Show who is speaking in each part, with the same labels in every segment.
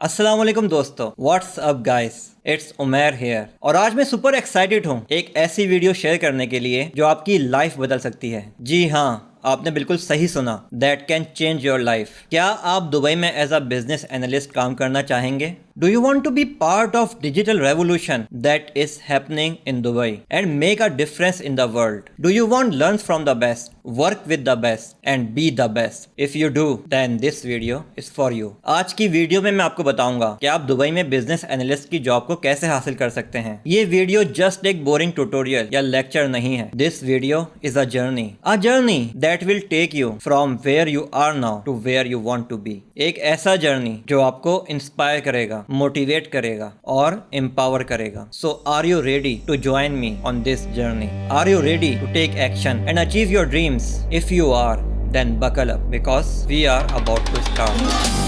Speaker 1: अस्सलाम वालेकुम दोस्तों, what's up guys, it's Umair here. और आज मैं सुपर एक्साइटेड हूँ एक ऐसी वीडियो शेयर करने के लिए जो आपकी लाइफ बदल सकती है। जी हाँ, आपने बिल्कुल सही सुना, that can change your life. क्या आप दुबई में एज अ बिजनेस एनालिस्ट काम करना चाहेंगे? Do you want to be part of digital revolution that is happening in Dubai and make a difference in the world? Do you want learn from the best, work with the best and be the best? If you do then this video is for you. आज की video में मैं आपको बताऊंगा कि आप Dubai में business analyst की जॉब को कैसे हासिल कर सकते हैं। ये वीडियो जस्ट एक बोरिंग ट्यूटोरियल या लेक्चर नहीं है। This video is a journey that will take you from where you are now to where you want to be. एक ऐसा जर्नी जो आपको इंस्पायर करेगा, मोटिवेट करेगा और एम्पावर करेगा। So are you ready to join me on this journey? Are you ready to take action and achieve your dreams? If you are, then buckle up because we are about to start.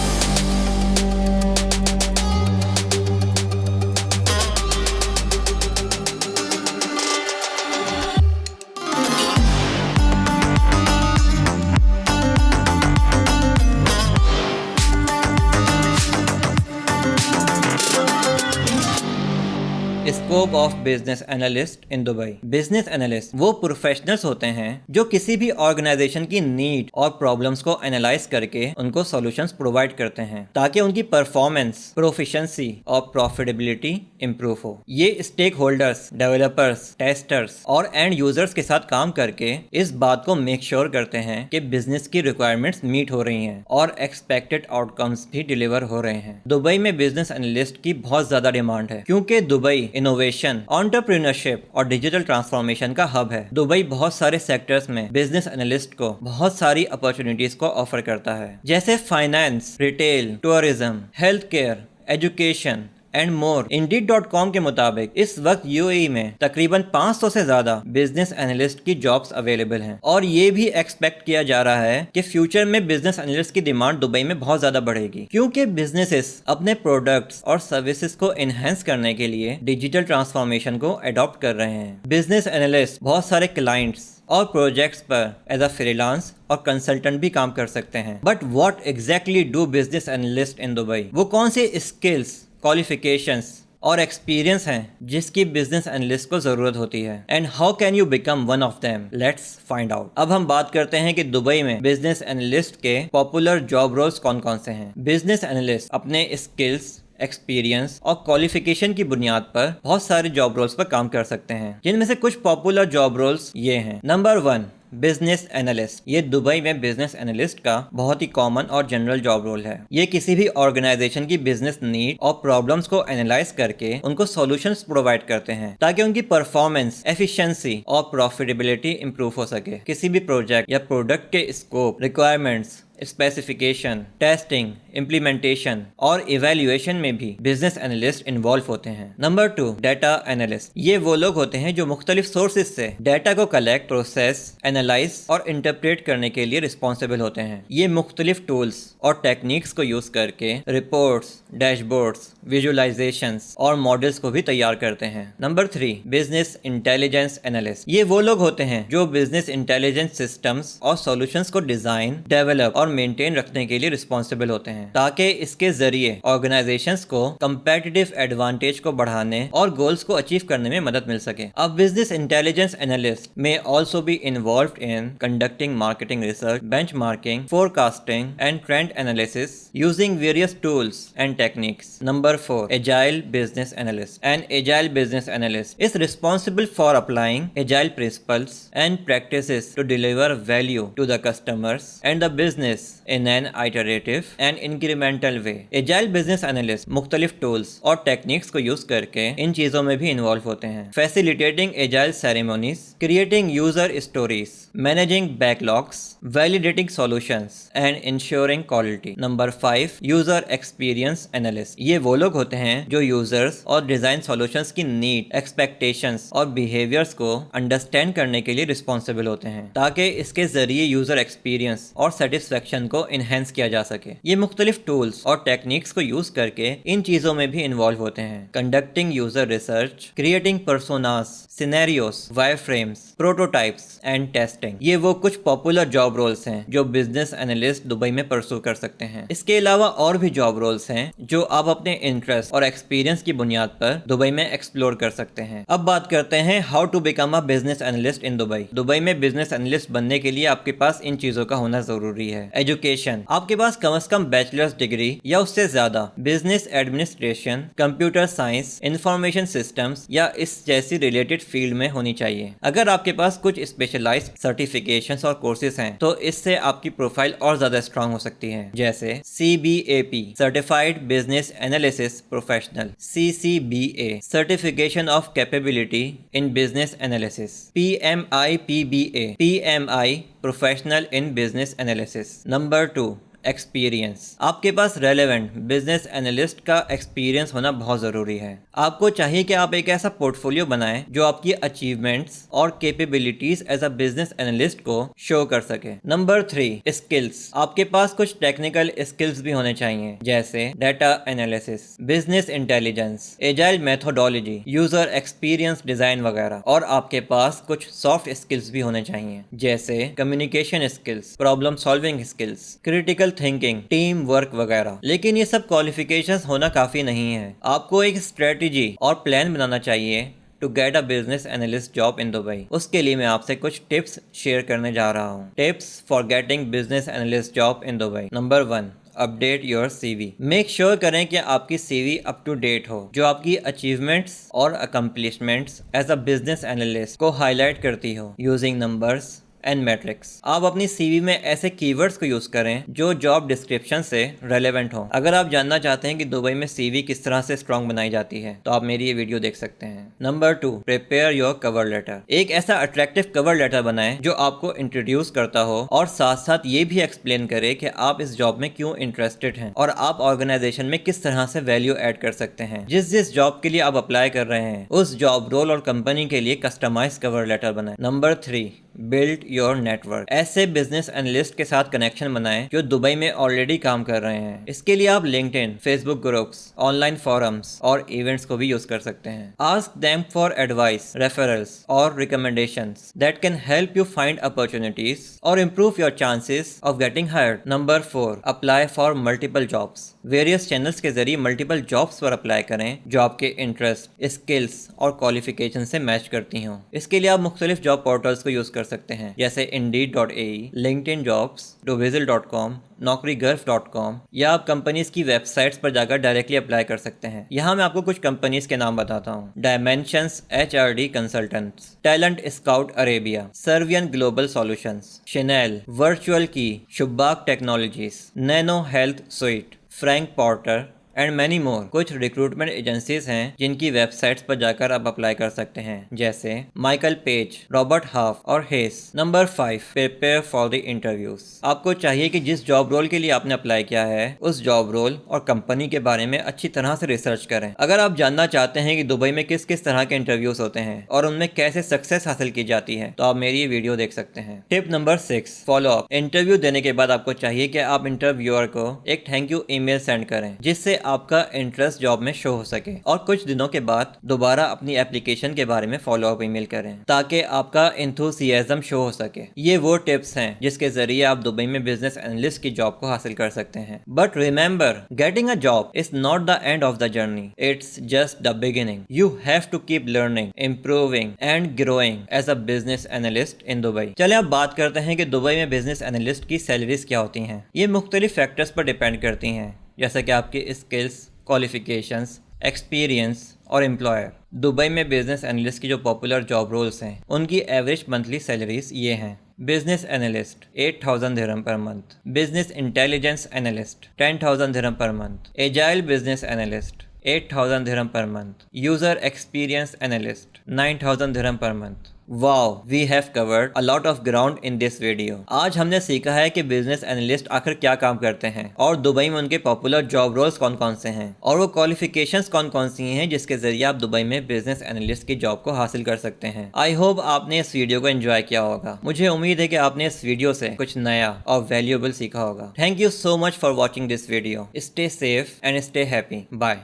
Speaker 1: Scope of business analyst in Dubai. Business analyst वो professionals होते हैं जो किसी भी organisation की need और problems को analyse करके उनको सॉल्यूशंस प्रोवाइड करते हैं ताकि उनकी परफॉर्मेंस, प्रोफिशिएंसी और प्रॉफिटेबिलिटी इंप्रूव हो। ये स्टेक होल्डर्स, डेवलपर्स, टेस्टर्स और एंड यूजर्स के साथ काम करके इस बात को मेक श्योर करते हैं कि बिजनेस की रिक्वायरमेंट्स मीट हो रही हैं और एक्सपेक्टेड आउटकम्स भी डिलीवर हो रहे हैं। दुबई में बिजनेस एनालिस्ट की बहुत ज्यादा डिमांड है क्योंकि दुबई इनोवेशन, एंटरप्रेन्योरशिप और डिजिटल ट्रांसफॉर्मेशन का हब है। दुबई बहुत सारे सेक्टर्स में बिजनेस एनालिस्ट को बहुत सारी अपॉर्चुनिटीज को ऑफर करता है, जैसे finance, retail, tourism, health care, education and more. Indeed.com के मुताबिक इस वक्त यूएई में तकरीबन 500 से ज्यादा बिजनेस एनालिस्ट की जॉब्स अवेलेबल हैं और ये भी एक्सपेक्ट किया जा रहा है कि फ्यूचर में बिजनेस एनालिस्ट की डिमांड दुबई में बहुत ज्यादा बढ़ेगी क्योंकि बिजनेसेस अपने प्रोडक्ट्स और सर्विसेज को एनहेंस करने के लिए डिजिटल ट्रांसफॉर्मेशन को अडॉप्ट कर रहे हैं। बिजनेस एनालिस्ट बहुत सारे क्लाइंट्स और प्रोजेक्ट्स पर एज अ फ्रीलांस और कंसल्टेंट भी काम कर सकते हैं। But what exactly do business analyst in Dubai? वो कौन से स्किल्स, क्वालिफिकेशंस और एक्सपीरियंस हैं जिसकी बिजनेस एनालिस्ट को जरूरत होती है and how can you become one of them? Let's find out. अब हम बात करते हैं कि दुबई में बिजनेस एनालिस्ट के पॉपुलर जॉब रोल्स कौन कौन से हैं। बिजनेस एनालिस्ट अपने स्किल्स, एक्सपीरियंस और क्वालिफिकेशन की बुनियाद पर बहुत सारे जॉब रोल्स पर काम कर सकते हैं, जिनमें से कुछ पॉपुलर जॉब रोल्स ये हैं। Number 1, business analyst. ये दुबई में बिजनेस एनालिस्ट का बहुत ही कॉमन और जनरल जॉब रोल है। ये किसी भी ऑर्गेनाइजेशन की बिजनेस नीड और प्रॉब्लम्स को एनालाइज करके उनको सॉल्यूशंस प्रोवाइड करते हैं ताकि उनकी परफॉर्मेंस, एफिशिएंसी और प्रॉफिटेबिलिटी इंप्रूव हो सके। किसी भी प्रोजेक्ट या प्रोडक्ट के scope, requirements, specification, testing, implementation और इवेल्युएशन में भी बिजनेस एनालिस्ट इन्वॉल्व होते हैं। Number 2, data analyst. ये वो लोग होते हैं जो मुख्तलिफ सोर्सेज से डाटा को कलेक्ट, प्रोसेस, एनालाइज और इंटरप्रेट करने के लिए रिस्पॉन्सिबल होते हैं। ये मुख्तलिफ टूल्स और टेक्निक्स को यूज करके रिपोर्ट्स, डैशबोर्ड्स, विजुअलाइजेशंस और मॉडल्स को भी तैयार करते हैं। Number 3, business intelligence analyst. ये वो लोग होते हैं जो बिजनेस इंटेलिजेंस सिस्टम्स और सॉल्यूशंस को डिजाइन, डेवलप और मेंटेन रखने के लिए रिस्पॉन्सिबल होते हैं ताकि इसके जरिए ऑर्गेनाइजेशंस को कंपेटिटिव एडवांटेज को बढ़ाने और गोल्स को अचीव करने में मदद मिल सके। अब बिजनेस इंटेलिजेंस एनालिस्ट में also be involved in conducting marketing research, benchmarking, forecasting and trend analysis using various tools and techniques. Number 4, agile business analyst. An agile business analyst is responsible for applying agile principles and practices to deliver value to the customers and the business in an iterative and incremental way. Agile business analyst मुख्तलिफ tools और techniques को use करके इन चीजों में भी involve होते हैं। Facilitating agile ceremonies, creating user stories, managing backlogs, validating solutions and ensuring quality. Number 5, user experience analyst. ये वो लोग होते हैं जो यूजर्स और डिजाइन सॉल्यूशंस की नीड, एक्सपेक्टेशंस और बिहेवियर्स को अंडरस्टैंड करने के लिए रिस्पॉन्सिबल होते हैं ताकि इसके जरिए यूजर एक्सपीरियंस और सेटिस्फेक्शन सेटिस्फेक्शन को इनहेंस किया जा सके। ये मुख्तलिफ टूल्स और टेक्निक्स को यूज करके इन चीजों में भी इन्वॉल्व होते हैं। Conducting user research, creating personas, scenarios, wireframes, prototypes and testing, ये वो कुछ पॉपुलर जॉब रोल्स हैं जो बिजनेस एनालिस्ट दुबई में परसू कर सकते हैं। इसके अलावा और भी जॉब रोल्स हैं जो आप अपने इंटरेस्ट और एक्सपीरियंस की बुनियाद पर दुबई में एक्सप्लोर कर सकते हैं। अब बात करते हैं how to become a business analyst in Dubai. Dubai में बिजनेस एनालिस्ट बनने के लिए आपके पास इन चीजों का होना जरूरी है। एजुकेशन, आपके पास कम से कम बैचलर्स डिग्री या उससे ज्यादा business administration, computer science, information systems या इस जैसी रिलेटेड फील्ड में होनी चाहिए। अगर आपके पास कुछ स्पेशलाइज्ड सर्टिफिकेशंस और कोर्सेज हैं तो इससे आपकी प्रोफाइल और ज्यादा स्ट्रांग हो सकती है, जैसे CBAP certified business analysis professional, CCBA certification of capability in business analysis, PMI-PBA PMI professional in business analysis. Number 2, experience. आपके पास रेलेवेंट बिजनेस एनालिस्ट का एक्सपीरियंस होना बहुत जरूरी है। आपको चाहिए कि आप एक ऐसा पोर्टफोलियो बनाएं जो आपकी अचीवमेंट्स और capabilities as a business analyst को शो कर सके। Number 3, skills. आपके पास कुछ टेक्निकल स्किल्स भी होने चाहिए, जैसे data analysis, business intelligence, agile methodology, user experience design वगैरह। और आपके पास कुछ सॉफ्ट स्किल्स भी होने चाहिए, जैसे communication skills, problem solving skills, critical thinking, team work वगैरह। लेकिन ये सब क्वालिफिकेशंस होना काफी नहीं है। आपको एक स्ट्रेटजी और प्लान बनाना चाहिए to get a business analyst job in Dubai. उसके लिए मैं आपसे कुछ टिप्स शेयर करने जा रहा हूँ। Tips for getting business analyst job in Dubai. Number 1, update your CV। Make sure करें कि आपकी CV अप टू डेट हो, जो आपकी अचीवमेंट्स और accomplishments as a business analyst को हाईलाइट करती हो, यूजिंग नंबर्स एंड मैट्रिक्स। आप अपनी CV में ऐसे कीवर्ड्स को यूज करें जो जॉब डिस्क्रिप्शन से रेलेवेंट हो। अगर आप जानना चाहते हैं कि दुबई में CV किस तरह से स्ट्रॉन्ग बनाई जाती है तो आप मेरी ये वीडियो देख सकते हैं। Number 2, prepare your cover letter. एक ऐसा अट्रैक्टिव कवर लेटर बनाएं जो आपको इंट्रोड्यूस करता हो और साथ साथ ये भी एक्सप्लेन करे कि आप इस जॉब में क्यों इंटरेस्टेड हैं और आप ऑर्गेनाइजेशन में किस तरह से वैल्यू ऐड कर सकते हैं। जिस जॉब के लिए आप अप्लाई कर रहे हैं उस जॉब रोल और कंपनी के लिए कस्टमाइज कवर लेटर बनाएं। Number 3, build your network. ऐसे बिजनेस एनालिस्ट के साथ कनेक्शन बनाएं जो दुबई में ऑलरेडी काम कर रहे हैं। इसके लिए आप LinkedIn, Facebook groups, online forums और इवेंट्स को भी यूज कर सकते हैं। Ask them for advice, referrals और recommendations that can help you find opportunities और improve your chances of getting hired. Number 4, apply for multiple jobs. Various channels के जरिए मल्टीपल जॉब्स पर अप्लाई करें जो आपके इंटरेस्ट, स्किल्स और क्वालिफिकेशन से मैच करती हों। इसके लिए आप मुख्तलिफ जॉब पोर्टल्स को यूज कर सकते हैं, जैसे Indeed.ae, LinkedIn Jobs, Dovizil.com, Naukrigulf.com, या आप कंपनीज की वेबसाइट्स पर जाकर डायरेक्टली अप्लाई कर सकते हैं। यहाँ मैं आपको कुछ कंपनीज के नाम बताता हूँ। Dimensions HRD consultants, talent scout Arabia, Servion global solutions, Chanel, virtual key, शुबाक technologies, nano health suite, Frank Porter and many more. कुछ रिक्रूटमेंट एजेंसीज हैं जिनकी वेबसाइट्स पर जाकर आप अप्लाई कर सकते हैं, जैसे माइकल पेज, रॉबर्ट हाफ और Hays. Number 5, prepare for the interviews. आपको चाहिए कि जिस जॉब रोल के लिए आपने अप्लाई किया है उस जॉब रोल और कंपनी के बारे में अच्छी तरह से रिसर्च करें। अगर आप जानना चाहते हैं कि दुबई में किस किस तरह के इंटरव्यूज होते हैं और उनमें कैसे सक्सेस हासिल की जाती है तो आप मेरी ये वीडियो देख सकते हैं। Tip number 6, follow up. Interview देने के बाद आपको चाहिए कि आप इंटरव्यूअर को एक थैंक यू ईमेल सेंड करें, जिससे आपका इंटरेस्ट जॉब में शो हो सके, और कुछ दिनों के बाद दोबारा अपनी एप्लीकेशन के बारे में फॉलो अप ईमेल करें ताकि आपका एंथुसियाज्म शो हो सके। ये वो टिप्स हैं जिसके जरिए आप दुबई में बिजनेस एनालिस्ट की जॉब को हासिल कर सकते हैं। But remember, getting a job is not the end of the journey, it's just the beginning. You have to keep learning, improving and growing as a business analyst in Dubai. चले अब बात करते हैं कि दुबई में business analyst की salaries क्या होती हैं। ये मुख्तलिफ फैक्टर्स पर डिपेंड करती हैं, जैसे कि आपकी स्किल्स, क्वालिफिकेशंस, एक्सपीरियंस और एम्प्लॉयर। दुबई में बिजनेस एनालिस्ट की जो पॉपुलर जॉब रोल्स हैं उनकी एवरेज मंथली सैलरीज ये हैं। Business analyst 8,000 dirham per month, business intelligence analyst 10,000 dirham per month, agile business analyst 8,000 dirham per month, user experience analyst 9,000 dirham per month, wow, we have covered a lot of ground in this video. आज हमने सीखा है कि business analyst आखिर क्या काम करते हैं और दुबई में उनके पॉपुलर जॉब रोल्स कौन कौन से हैं और वो क्वालिफिकेशंस कौन कौन सी हैं जिसके जरिए आप दुबई में बिजनेस एनालिस्ट की जॉब को हासिल कर सकते हैं। आई होप आपने इस वीडियो को एंजॉय किया होगा। मुझे उम्मीद है कि आपने इस वीडियो से कुछ नया और वैल्यूएबल सीखा होगा। Thank you so much for watching this video. Stay safe and stay happy. Bye.